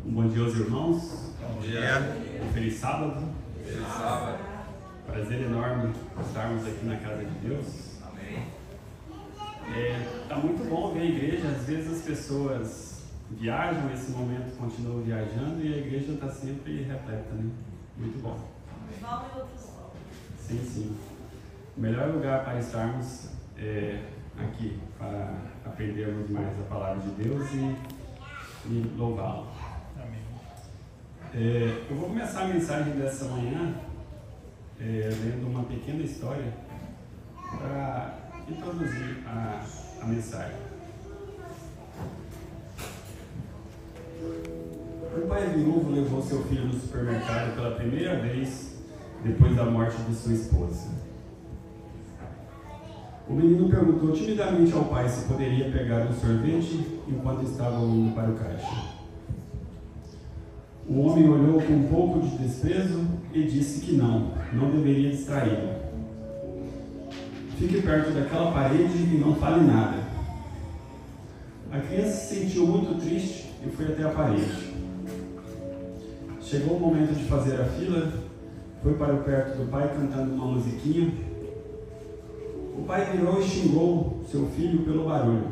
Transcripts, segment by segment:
Bom dia aos irmãos. Bom dia. Feliz sábado. Feliz sábado. Prazer enorme estarmos aqui na casa de Deus. Amém. Tá muito bom ver a igreja. Às vezes as pessoas viajam, nesse momento continuam viajando e a igreja está sempre repleta, né? Muito bom. Sim, sim. O melhor lugar para estarmos é aqui, para aprendermos mais a palavra de Deus e louvá-lo. Eu vou começar a mensagem dessa manhã lendo uma pequena história para introduzir a mensagem. Um pai viúvo levou seu filho no supermercado pela primeira vez depois da morte de sua esposa. O menino perguntou timidamente ao pai se poderia pegar um sorvete enquanto estavam indo para o caixa. O homem olhou com um pouco de desprezo e disse que não deveria distraí-lo. Fique perto daquela parede e não fale nada. A criança se sentiu muito triste e foi até a parede. Chegou o momento de fazer a fila, foi para perto do pai cantando uma musiquinha. O pai virou e xingou seu filho pelo barulho.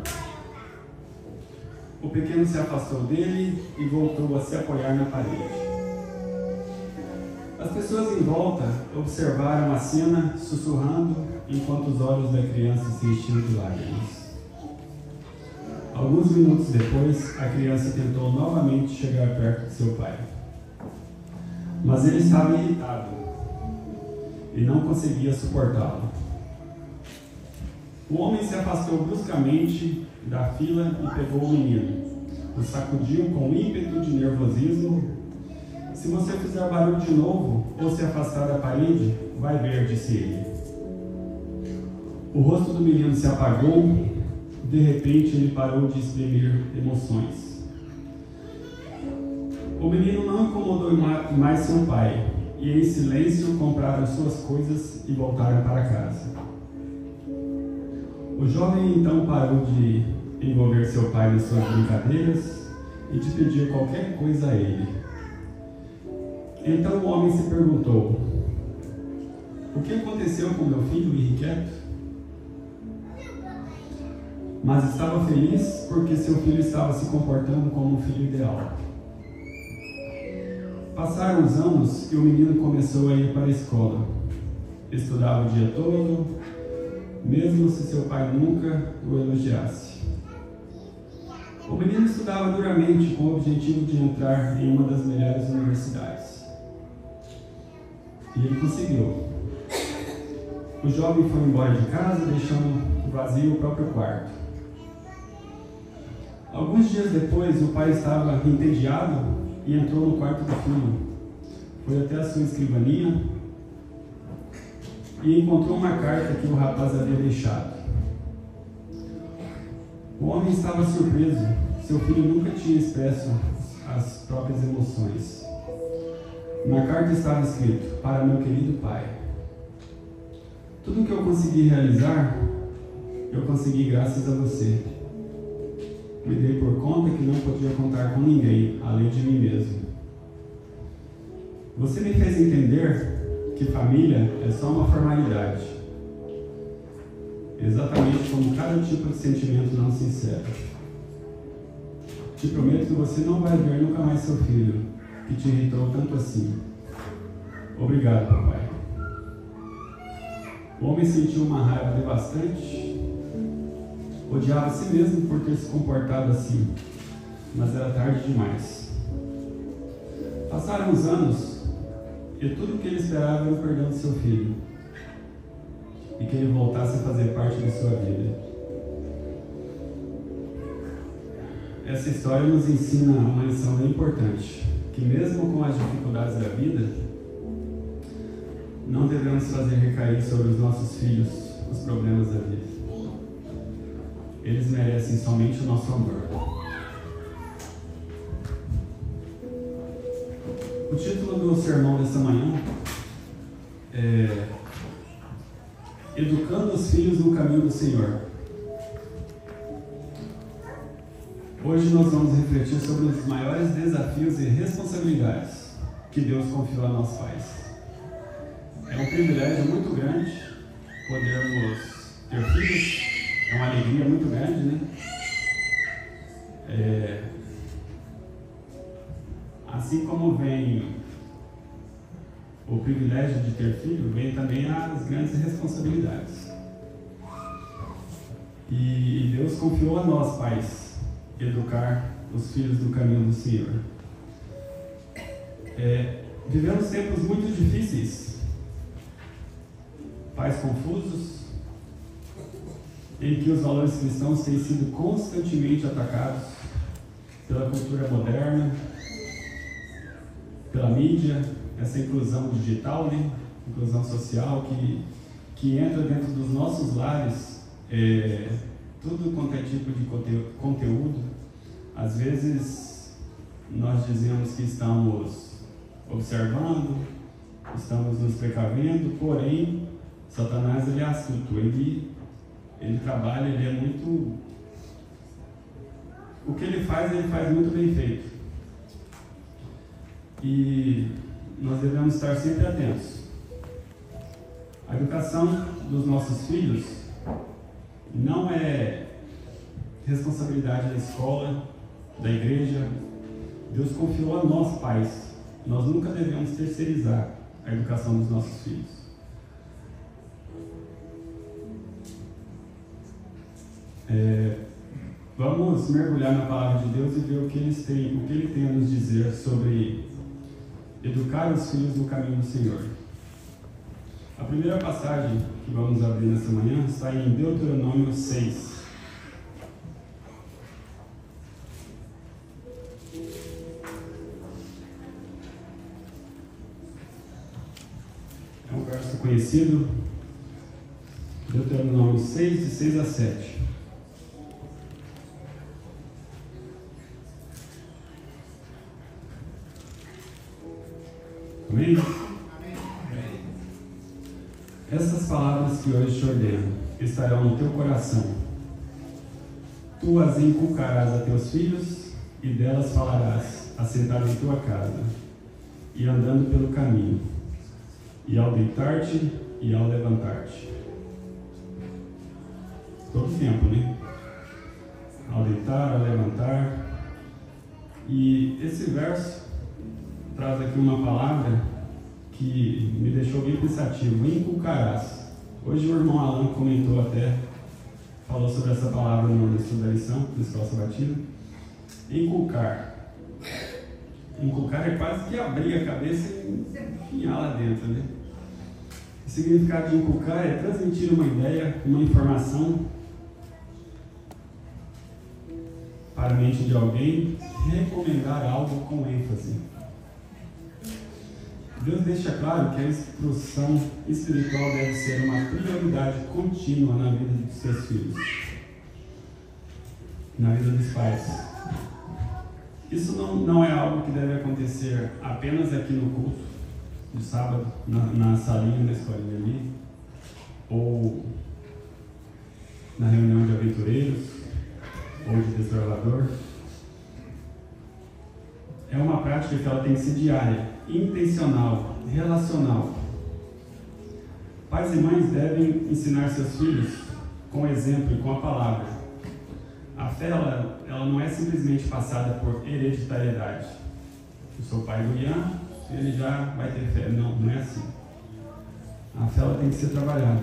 O pequeno se afastou dele e voltou a se apoiar na parede. As pessoas em volta observaram a cena sussurrando enquanto os olhos da criança se enchiam de lágrimas. Alguns minutos depois, a criança tentou novamente chegar perto de seu pai. Mas ele estava irritado e não conseguia suportá-lo. O homem se afastou bruscamente da fila e pegou o menino. O sacudiu com ímpeto de nervosismo. Se você fizer barulho de novo ou se afastar da parede, vai ver, disse ele. O rosto do menino se apagou. De repente, ele parou de exprimir emoções. O menino não incomodou mais seu pai, e em silêncio compraram suas coisas e voltaram para casa. O jovem então parou de envolver seu pai nas suas brincadeiras e de pedir qualquer coisa a ele. Então o homem se perguntou: o que aconteceu com meu filho irrequieto? Mas estava feliz porque seu filho estava se comportando como um filho ideal. Passaram os anos e o menino começou a ir para a escola. Estudava o dia todo, mesmo se seu pai nunca o elogiasse. O menino estudava duramente com o objetivo de entrar em uma das melhores universidades. E ele conseguiu. O jovem foi embora de casa, deixando vazio o próprio quarto. Alguns dias depois, o pai estava entediado e entrou no quarto do filho. Foi até a sua escrivaninha e encontrou uma carta que o rapaz havia deixado. O homem estava surpreso. Seu filho nunca tinha expresso as próprias emoções. Na carta estava escrito: para meu querido pai, tudo que eu consegui realizar, eu consegui graças a você. Me dei por conta que não podia contar com ninguém, além de mim mesmo. Você me fez entender que família é só uma formalidade, exatamente como cada tipo de sentimento não sincero. Te prometo que você não vai ver nunca mais seu filho, que te irritou tanto assim. Obrigado, papai. O homem sentiu uma raiva devastante. Odiava a si mesmo por ter se comportado assim, mas era tarde demais. Passaram os anos e tudo o que ele esperava era o perdão de seu filho e que ele voltasse a fazer parte de sua vida. Essa história nos ensina uma lição bem importante, que mesmo com as dificuldades da vida, não devemos fazer recair sobre os nossos filhos os problemas da vida. Eles merecem somente o nosso amor. O título do sermão dessa manhã é Educando os Filhos no Caminho do Senhor. Hoje nós vamos refletir sobre os maiores desafios e responsabilidades que Deus confiou a nós pais. É um privilégio muito grande podermos ter filhos, é uma alegria muito grande, né? Assim como vem o privilégio de ter filho, vem também as grandes responsabilidades. E Deus confiou a nós, pais, educar os filhos do caminho do Senhor. Vivemos tempos muito difíceis, pais confusos, em que os valores cristãos têm sido constantemente atacados pela cultura moderna, pela mídia, essa inclusão digital, né? Inclusão social que entra dentro dos nossos lares, tudo quanto é tipo de conteúdo. Às vezes nós dizemos que estamos observando, estamos nos precavendo, porém Satanás ele é astuto, ele trabalha, ele é muito... O que ele faz muito bem feito. E nós devemos estar sempre atentos. A educação dos nossos filhos não é responsabilidade da escola, da igreja. Deus confiou a nós, pais. Nós nunca devemos terceirizar a educação dos nossos filhos. Vamos mergulhar na palavra de Deus e ver o que Ele tem a nos dizer sobre educar os filhos no caminho do Senhor. A primeira passagem que vamos abrir nessa manhã está em Deuteronômio 6. É um verso conhecido, Deuteronômio 6, de 6 a 7. Amém? Essas palavras que hoje te ordeno estarão no teu coração. Tu as inculcarás a teus filhos, e delas falarás, assentado em tua casa, e andando pelo caminho, e ao deitar-te e ao levantar-te. Todo tempo, né? Ao deitar, ao levantar. E esse verso traz aqui uma palavra que me deixou bem pensativo: inculcarás. Hoje o irmão Alan comentou até, falou sobre essa palavra no estudo da lição, do Escola Sabatina. Inculcar. Inculcar é quase que abrir a cabeça e enfiar lá dentro, né? O significado de inculcar é transmitir uma ideia, uma informação para a mente de alguém, recomendar algo com ênfase. Deus deixa claro que a instrução espiritual deve ser uma prioridade contínua na vida dos seus filhos, na vida dos pais. Isso não é algo que deve acontecer apenas aqui no culto de sábado, na salinha da escolinha ali, ou na reunião de aventureiros, ou de desbravador. É uma prática que ela tem que ser diária, intencional, relacional. Pais e mães devem ensinar seus filhos com exemplo e com a palavra. A fé ela não é simplesmente passada por hereditariedade. Eu sou pai do Ian, ele já vai ter fé. Não é assim. A fé ela tem que ser trabalhada.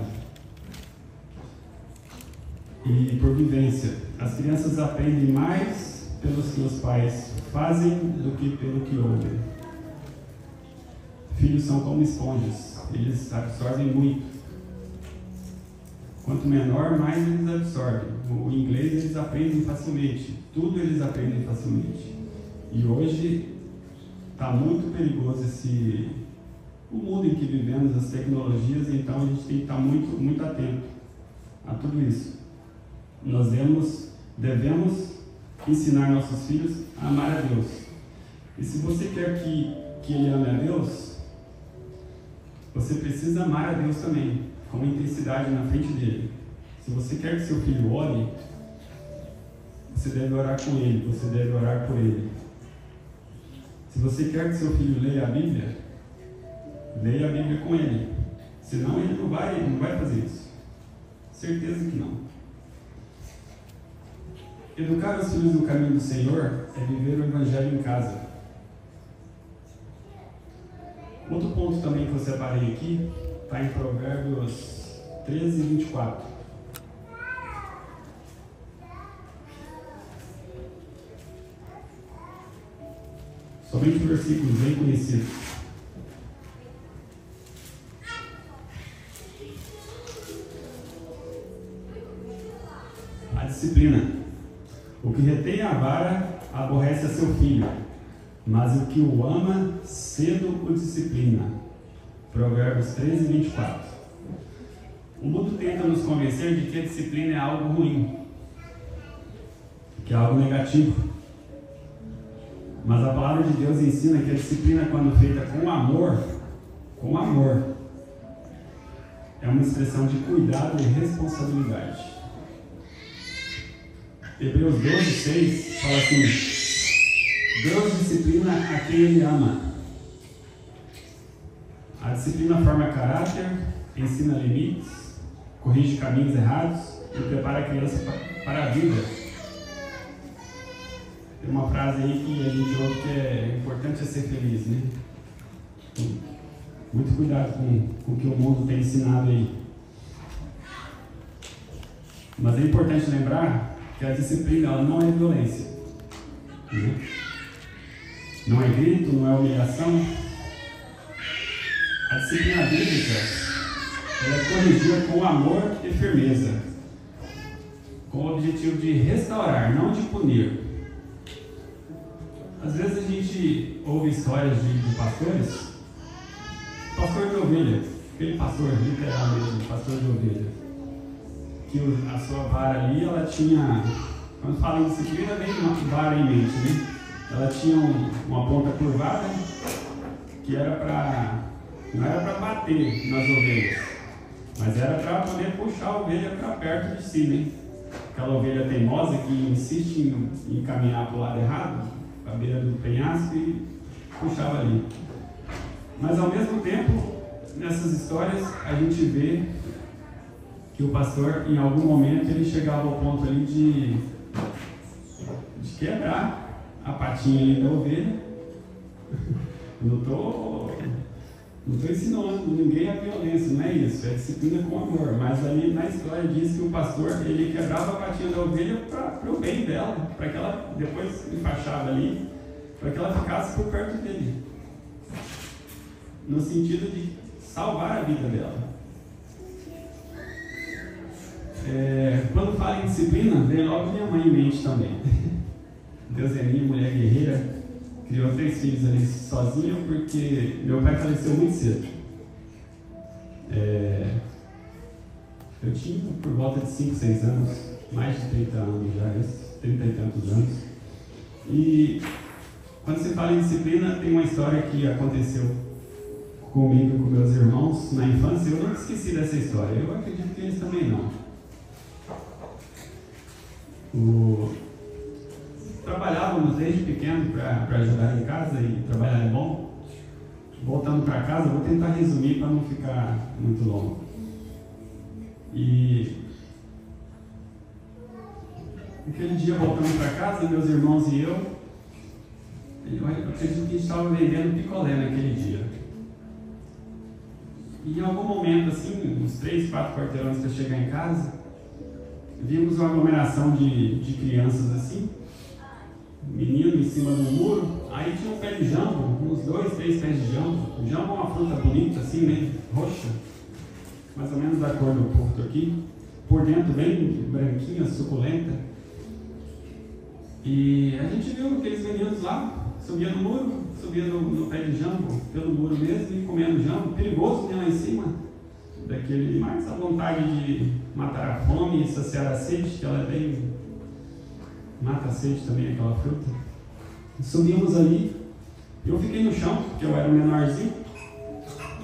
E por vivência, as crianças aprendem mais pelos que os pais fazem do que pelo que ouvem. Filhos são como esponjas, eles absorvem muito. Quanto menor, mais eles absorvem. O inglês eles aprendem facilmente, tudo eles aprendem facilmente. E hoje está muito perigoso o mundo em que vivemos, as tecnologias, então a gente tem que estar muito, muito atento a tudo isso. Nós devemos ensinar nossos filhos a amar a Deus. E se você quer que ele ame a Deus, você precisa amar a Deus também, com intensidade na frente dele. Se você quer que seu filho ore, você você deve orar com ele, você deve orar por ele. Se você quer que seu filho leia a Bíblia com ele. Senão ele não vai fazer isso. Certeza que não. Educar os filhos no caminho do Senhor é viver o Evangelho em casa. Outro ponto também que eu separei aqui está em Provérbios 13 e 24. Somente versículos bem conhecidos. A disciplina. O que retém a vara aborrece a seu filho, mas o que o ama cedo o disciplina. Provérbios 13 e 24. O mundo tenta nos convencer de que a disciplina é algo ruim, que é algo negativo. Mas a palavra de Deus ensina que a disciplina, quando feita com amor, é uma expressão de cuidado e responsabilidade. Hebreus 12:6 fala assim: Deus disciplina a quem Ele ama. A disciplina forma caráter, ensina limites, corrige caminhos errados e prepara a criança para a vida. Tem uma frase aí que a gente ouve que é importante ser feliz, né? Muito cuidado com o que o mundo tem ensinado aí. Mas é importante lembrar que a disciplina ela não é violência, né? Não é grito, não é humilhação. A disciplina bíblica ela é corrigida com amor e firmeza, com o objetivo de restaurar, não de punir. Às vezes a gente ouve histórias de pastores, pastor de ovelha, aquele pastor literal mesmo, pastor de ovelha, que a sua vara ali, ela tinha, quando fala em disciplina, vem uma vara em mente, né? Ela tinha uma ponta curvada, que não era para bater nas ovelhas, mas era para poder puxar a ovelha para perto de si, né? Aquela ovelha teimosa que insiste em caminhar para o lado errado, à beira do penhasco, e puxava ali. Mas ao mesmo tempo, nessas histórias, a gente vê que o pastor, em algum momento, ele chegava ao ponto ali de quebrar a patinha ali da ovelha. Não estou ensinando ninguém a violência, não é isso, é disciplina com amor. Mas ali na história diz que o pastor, ele quebrava a patinha da ovelha para o bem dela, para que ela depois enfaixava ali, para que ela ficasse por perto dele, no sentido de salvar a vida dela. Quando fala em disciplina, vem logo minha mãe em mente também. Deus é minha, mulher guerreira, criou 3 filhos ali sozinha, porque meu pai faleceu muito cedo. Eu tinha por volta de 5, 6 anos, mais de 30 anos já, 30 e tantos anos. E quando se fala em disciplina, tem uma história que aconteceu comigo e com meus irmãos na infância. Eu nunca esqueci dessa história, eu acredito que eles também não. Trabalhávamos desde pequeno para ajudar em casa, e trabalhar é bom. Voltando para casa, vou tentar resumir para não ficar muito longo. E aquele dia, voltando para casa, meus irmãos e eu acredito que a gente estava vendendo picolé naquele dia. E em algum momento, assim, uns 3, 4 quarteirões para chegar em casa, vimos uma aglomeração de crianças assim, menino em cima do muro. Aí tinha um pé de jambo, uns 2, 3 pés de jambo. O jambo é uma fruta bonita assim, né? Roxa, mais ou menos da cor do porto aqui, por dentro bem branquinha, suculenta. E a gente viu aqueles meninos lá, subia no muro, subia no pé de jambo, pelo muro mesmo, e comendo jambo, perigoso, né, lá em cima daquele, mais a vontade de matar a fome e saciar a sede, que ela é bem, mata a sede também, aquela fruta. Subimos ali, eu fiquei no chão, porque eu era menorzinho,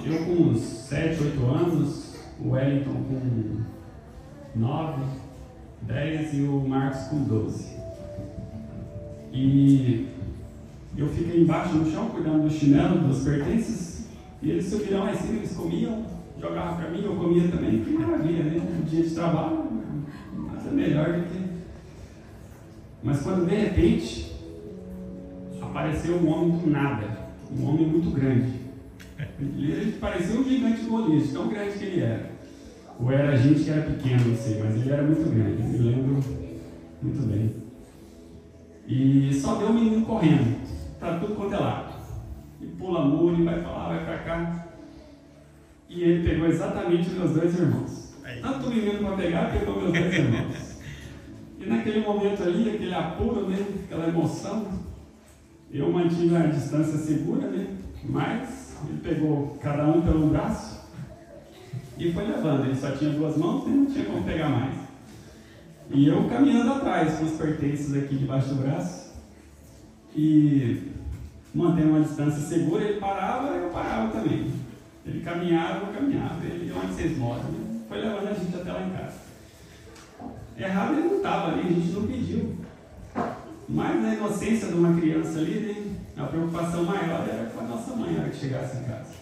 eu com uns 7, 8 anos, o Wellington com 9, 10 e o Marcos com 12. E eu fiquei embaixo no chão, cuidando do chinelo, dos pertences, e eles subiram lá em cima, eles comiam, jogavam para mim, eu comia também, que maravilha, né? Um dia de trabalho, nada melhor do que... Mas quando de repente apareceu um homem do nada, um homem muito grande. Ele parecia um gigante do Golias, tão grande que ele era. Ou era a gente que era pequeno, não sei, mas ele era muito grande, eu me lembro muito bem. E só deu um menino correndo, para tudo quanto é lado. E pula muro, e vai para lá, vai para cá. E ele pegou exatamente os meus dois irmãos. Tanto o menino para pegar, pegou meus dois irmãos. E naquele momento ali, aquele apuro, né, aquela emoção, eu mantive a distância segura, né, mas ele pegou cada um pelo braço e foi levando. Ele só tinha duas mãos, né, não tinha como pegar mais. E eu caminhando atrás com os pertences aqui debaixo do braço e mantendo uma distância segura. Ele parava, eu parava também. Ele caminhava, eu caminhava. Ele, onde vocês moram? Né? Foi levando a gente até lá em casa. Errado ele não estava ali, a gente não pediu. Mas na inocência de uma criança ali, né, a preocupação maior era com a nossa mãe na hora que chegasse em casa.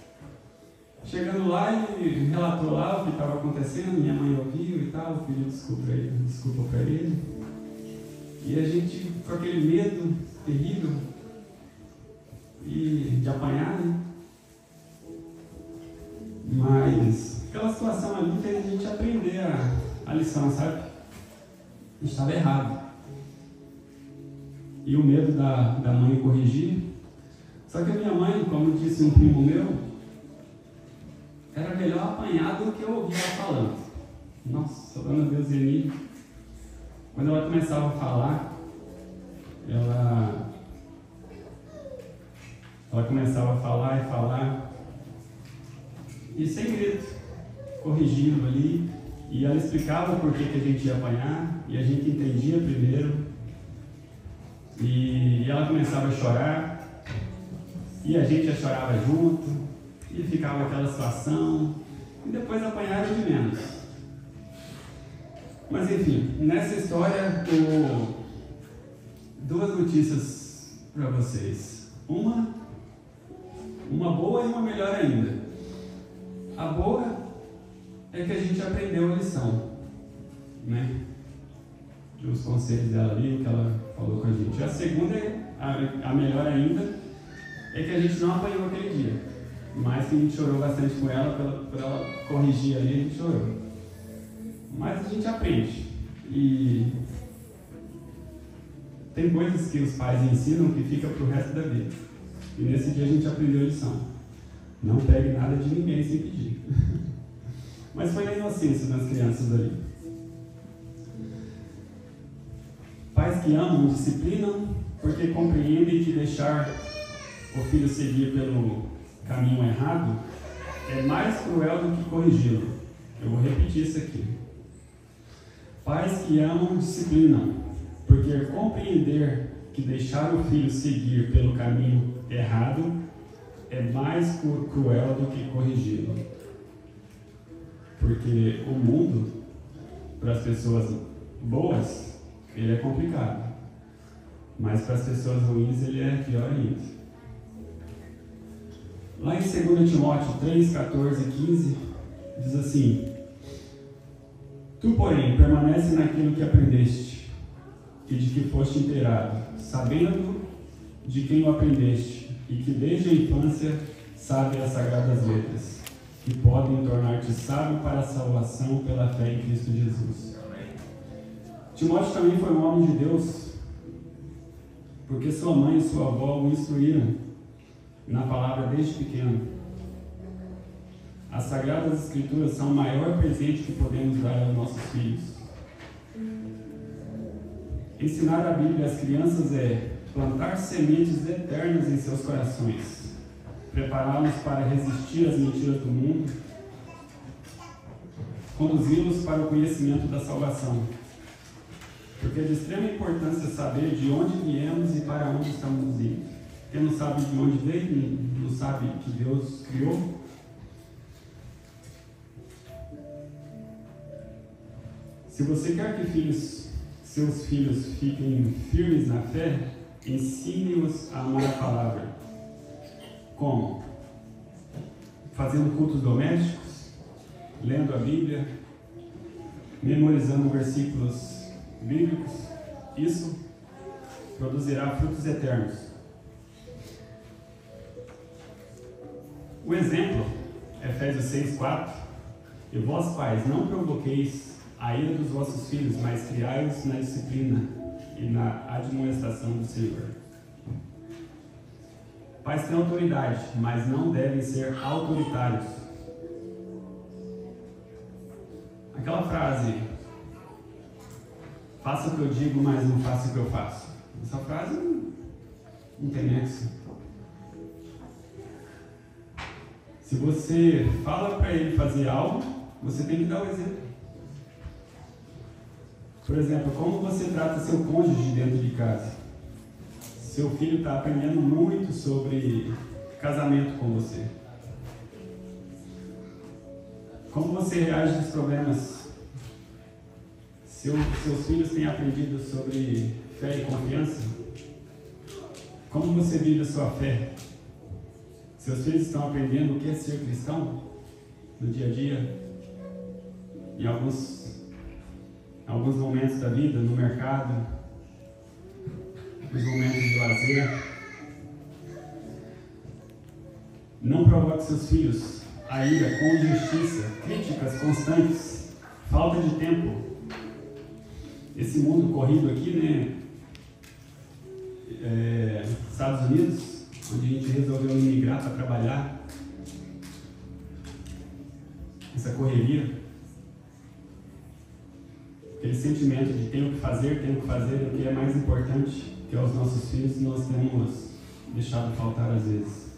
Chegando lá, ele relatou lá o que estava acontecendo, minha mãe ouviu e tal, pediu desculpa para ele. E a gente, com aquele medo terrível e de apanhar, né? Mas aquela situação ali fez a gente aprender a lição, sabe? A gente estava errado. E o medo da mãe corrigir. Só que a minha mãe, como disse um primo meu, era melhor apanhar do que eu ouvir ela falando. Nossa, a dona Deuseni, quando ela começava a falar, ela começava a falar, e sem grito, corrigindo ali, e ela explicava por que a gente ia apanhar, e a gente entendia primeiro, e ela começava a chorar, e a gente já chorava junto, e ficava aquela situação, e depois apanharam de menos. Mas enfim, nessa história, duas notícias para vocês. Uma boa e uma melhor ainda. A boa é que a gente aprendeu a lição, né? Os conselhos dela ali, o que ela falou com a gente. A segunda, a melhor ainda, é que a gente não apanhou aquele dia. Mas que a gente chorou bastante com ela, por ela corrigir ali, a gente chorou. Mas a gente aprende. E tem coisas que os pais ensinam que fica para o resto da vida. E nesse dia a gente aprendeu a lição. Não pegue nada de ninguém sem pedir. Mas foi na inocência das crianças ali. Pais que amam disciplinam, porque compreendem que deixar o filho seguir pelo caminho errado é mais cruel do que corrigi-lo. Eu vou repetir isso aqui. Pais que amam disciplinam, porque compreender que deixar o filho seguir pelo caminho errado é mais cruel do que corrigi-lo. Porque o mundo, para as pessoas boas, ele é complicado. Mas para as pessoas ruins, ele é pior ainda. Lá em 2 Timóteo 3, 14 e 15, diz assim: Tu, porém, permanece naquilo que aprendeste e de que foste inteirado, sabendo de quem o aprendeste, e que desde a infância sabe as sagradas letras, que podem tornar-te sábio para a salvação pela fé em Cristo Jesus. Timóteo também foi um homem de Deus, porque sua mãe e sua avó o instruíram na palavra desde pequeno. As Sagradas Escrituras são o maior presente que podemos dar aos nossos filhos. Ensinar a Bíblia às crianças é plantar sementes eternas em seus corações, prepará-los para resistir às mentiras do mundo, conduzi-los para o conhecimento da salvação. Porque é de extrema importância saber de onde viemos e para onde estamos indo. Quem não sabe de onde veio, não sabe que Deus criou. Se você quer que seus filhos fiquem firmes na fé, ensine-os a amar a palavra. Como? Fazendo cultos domésticos, lendo a Bíblia, memorizando versículos bíblicos. Isso produzirá frutos eternos. O exemplo, Efésios 6:4: E vós, pais, não provoqueis a ira dos vossos filhos, mas criai-os na disciplina e na admoestação do Senhor. Pais têm autoridade, mas não devem ser autoritários. Aquela frase, faça o que eu digo, mas não faça o que eu faço. Essa frase não tem nexo. Se você fala para ele fazer algo, você tem que dar o exemplo. Por exemplo, como você trata seu cônjuge dentro de casa? Seu filho está aprendendo muito sobre casamento com você. Como você reage aos problemas? Seus filhos têm aprendido sobre fé e confiança? Como você vive a sua fé? Seus filhos estão aprendendo o que é ser cristão no dia a dia? Em alguns momentos da vida, no mercado, nos momentos de lazer. Não provoque seus filhos a ira com injustiça, críticas constantes, falta de tempo. Esse mundo corrido aqui, Estados Unidos, onde a gente resolveu imigrar para trabalhar, essa correria, aquele sentimento de tenho que fazer, o que é mais importante, que é os nossos filhos, nós temos deixado faltar às vezes.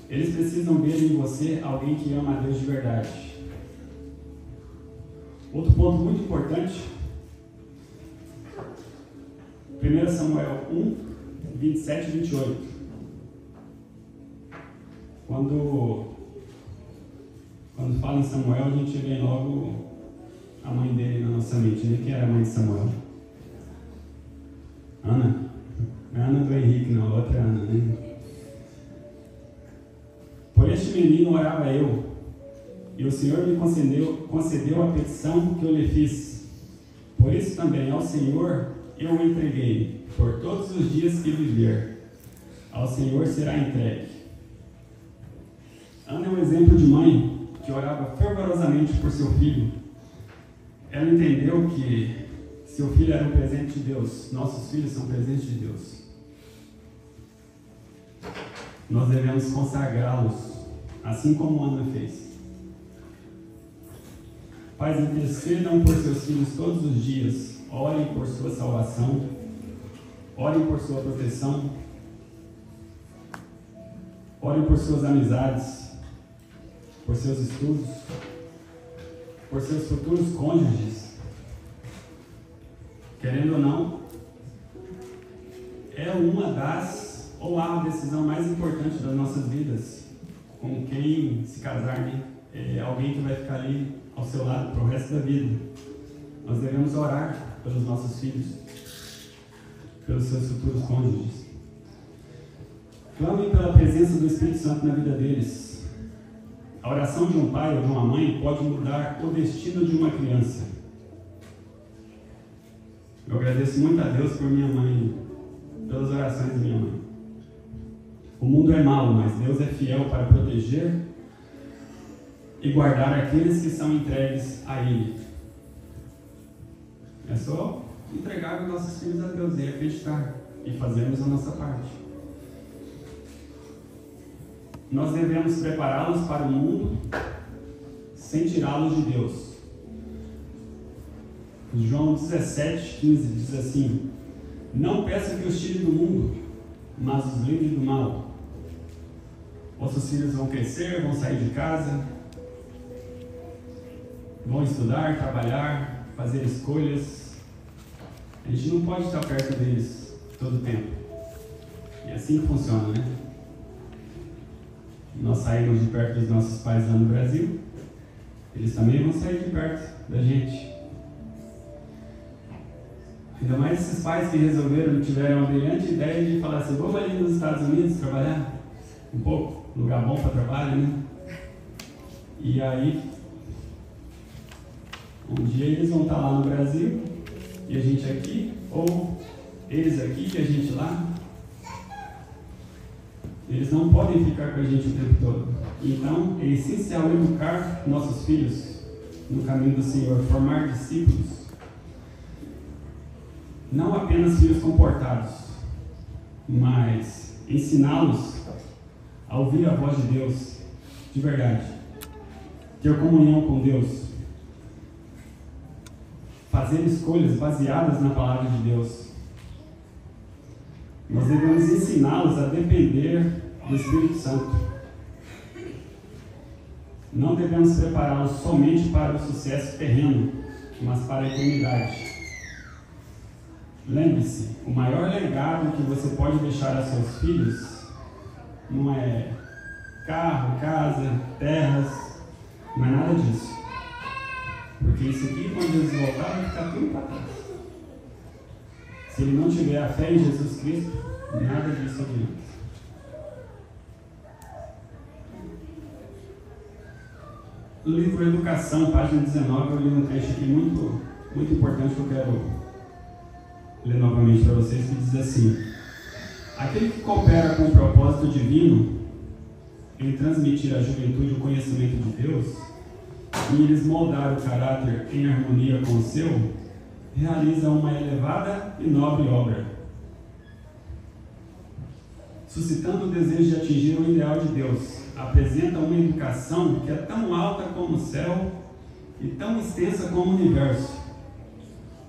Eles precisam ver em você alguém que ama a Deus de verdade. Outro ponto muito importante, 1 Samuel 1, 27 e 28. Quando fala em Samuel, a gente vê logo a mãe dele na nossa mente, né? Quem era a mãe de Samuel? Ana? Não é Ana do Henrique, não, a outra Ana, né? Por este menino orava eu, e o Senhor me concedeu a petição que eu lhe fiz. Por isso também ao Senhor eu o entreguei, por todos os dias que viver. Ao Senhor será entregue. Ana é um exemplo de mãe que orava fervorosamente por seu filho. Ela entendeu que seu filho era um presente de Deus. Nossos filhos são presentes de Deus. Nós devemos consagrá-los, assim como Ana fez. Pais, intercedam por seus filhos todos os dias. Orem por sua salvação. Orem por sua proteção. Orem por suas amizades, por seus estudos, por seus futuros cônjuges. Querendo ou não, é uma das, ou a decisão mais importante das nossas vidas. Com quem se casar, né? É alguém que vai ficar ali ao seu lado para o resto da vida. Nós devemos orar pelos nossos filhos, pelos seus futuros cônjuges. Clamem pela presença do Espírito Santo na vida deles. A oração de um pai ou de uma mãe pode mudar o destino de uma criança. Eu agradeço muito a Deus por minha mãe, pelas orações de minha mãe. O mundo é mau, mas Deus é fiel para proteger e guardar aqueles que são entregues a Ele. É só entregar os nossos filhos a Deus e acreditar e fazermos a nossa parte. Nós devemos prepará-los para o mundo sem tirá-los de Deus. João 17, 15 diz assim: não peça que os tire do mundo, mas os livre do mal. Vossos filhos vão crescer, vão sair de casa, vão estudar, trabalhar, fazer escolhas. A gente não pode estar perto deles todo o tempo. E é assim que funciona, né? Nós saímos de perto dos nossos pais lá no Brasil, eles também vão sair de perto da gente. Ainda mais esses pais que tiveram a brilhante ideia de falar assim, vamos ali nos Estados Unidos trabalhar um pouco, lugar bom para trabalho, né? E aí, um dia eles vão estar lá no Brasil, e a gente aqui, ou eles aqui e a gente lá. Eles não podem ficar com a gente o tempo todo. Então, é essencial educar nossos filhos no caminho do Senhor, formar discípulos. Não apenas filhos comportados, mas ensiná-los a ouvir a voz de Deus de verdade, ter comunhão com Deus, fazer escolhas baseadas na palavra de Deus. Nós devemos ensiná-los a depender do Espírito Santo. Não devemos prepará-los somente para o sucesso terreno, mas para a eternidade. Lembre-se, o maior legado que você pode deixar a seus filhos não é carro, casa, terras, não é nada disso. Porque isso aqui, quando Jesus voltar, vai ficar tudo para trás. Se ele não tiver a fé em Jesus Cristo, nada disso adianta. No livro Educação, página 19, eu li um trecho aqui muito importante que eu quero ler novamente para vocês, que diz assim: aquele que coopera com o propósito divino em transmitir à juventude o conhecimento de Deus e lhes moldar o caráter em harmonia com o seu, realiza uma elevada e nobre obra, suscitando o desejo de atingir o ideal de Deus. Apresenta uma educação que é tão alta como o céu e tão extensa como o universo.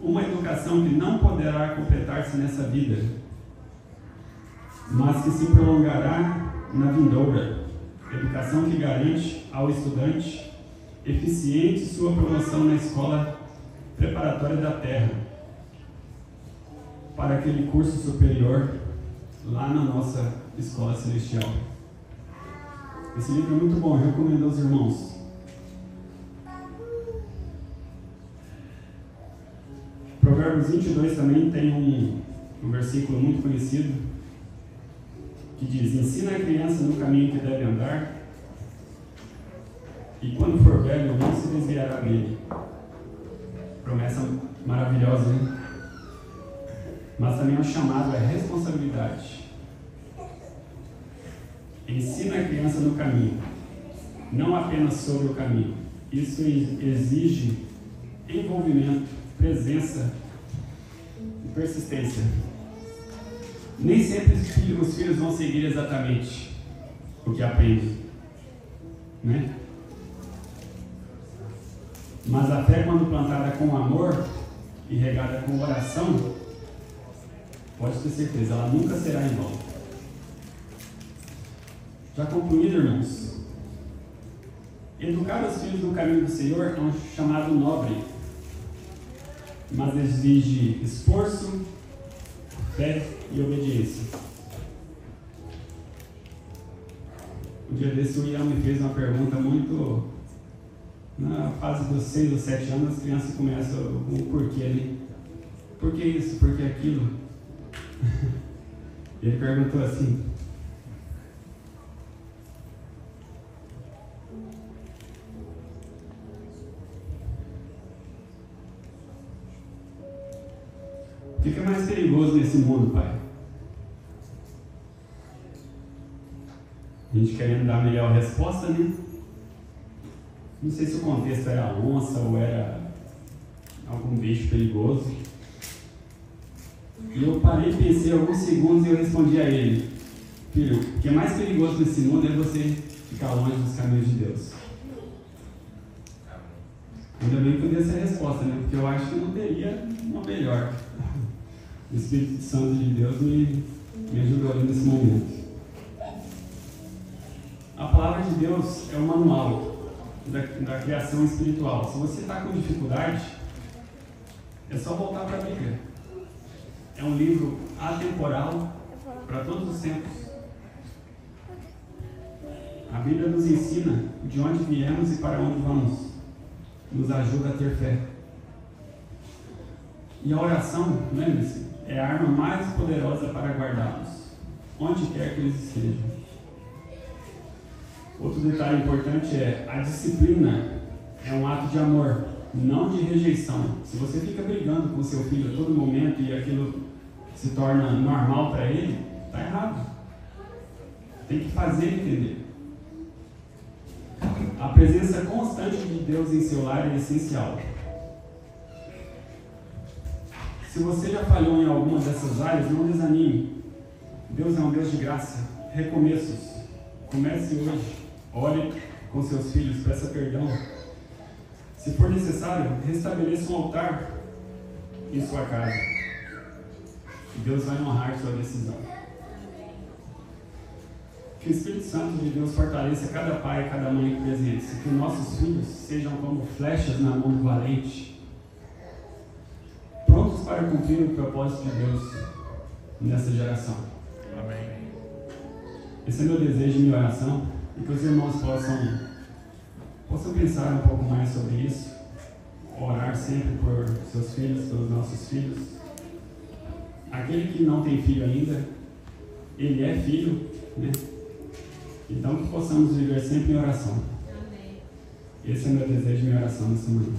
Uma educação que não poderá completar-se nessa vida, mas que se prolongará na vindoura. Educação que garante ao estudante eficiente sua promoção na escola preparatória da terra, para aquele curso superior lá na nossa escola celestial. Esse livro é muito bom, eu recomendo aos irmãos. Provérbios 22 também tem um versículo muito conhecido que diz: ensina a criança no caminho que deve andar, e quando for velho não se desviará dele. Promessa maravilhosa, hein? Mas também é um chamado à responsabilidade. Ensina a criança no caminho, não apenas sobre o caminho. Isso exige envolvimento, presença e persistência. Nem sempre os filhos vão seguir exatamente o que aprendem, né? Mas a fé, quando plantada com amor e regada com oração, pode ter certeza, ela nunca será em vão. Já concluído, irmãos, educar os filhos no caminho do Senhor é um chamado nobre, mas exige esforço, fé e obediência. Um dia desse o Ian me fez uma pergunta muito... Na fase dos 6 ou 7 anos, as crianças começam o porquê ali. Por que isso? Por que aquilo? Ele perguntou assim: o que é mais perigoso nesse mundo, pai? A gente querendo dar a melhor resposta, né? Não sei se o contexto era onça ou era algum bicho perigoso. E eu parei, pensei alguns segundos e eu respondi a ele: filho, o que é mais perigoso nesse mundo é você ficar longe dos caminhos de Deus. Ainda bem que eu dei essa resposta, né? Porque eu acho que não teria uma melhor. O Espírito Santo de Deus me ajudou ali nesse momento. A palavra de Deus é o manual da criação espiritual. Se você está com dificuldade, é só voltar para a Bíblia. É um livro atemporal para todos os tempos. A Bíblia nos ensina de onde viemos e para onde vamos. Nos ajuda a ter fé. E a oração, lembre-se, é a arma mais poderosa para guardá-los, onde quer que eles estejam. Outro detalhe importante é a disciplina é um ato de amor, não de rejeição. Se você fica brigando com seu filho a todo momento e aquilo se torna normal para ele, está errado. Tem que fazer ele entender. A presença constante de Deus em seu lar é essencial. Se você já falhou em alguma dessas áreas, não desanime. Deus é um Deus de graça, recomeços. Comece hoje. Ore com seus filhos, peça perdão. Se for necessário, restabeleça um altar em sua casa. Deus vai honrar sua decisão. Que o Espírito Santo de Deus fortaleça cada pai e cada mãe presente. Que nossos filhos sejam como flechas na mão do valente, prontos para cumprir o propósito de Deus nessa geração. Amém. Esse é meu desejo e minha oração, e que os irmãos possam pensar um pouco mais sobre isso, orar sempre por seus filhos, pelos nossos filhos. Aquele que não tem filho ainda, ele é filho, né? Então que possamos viver sempre em oração. Amém. Esse é meu desejo e minha oração nessa manhã.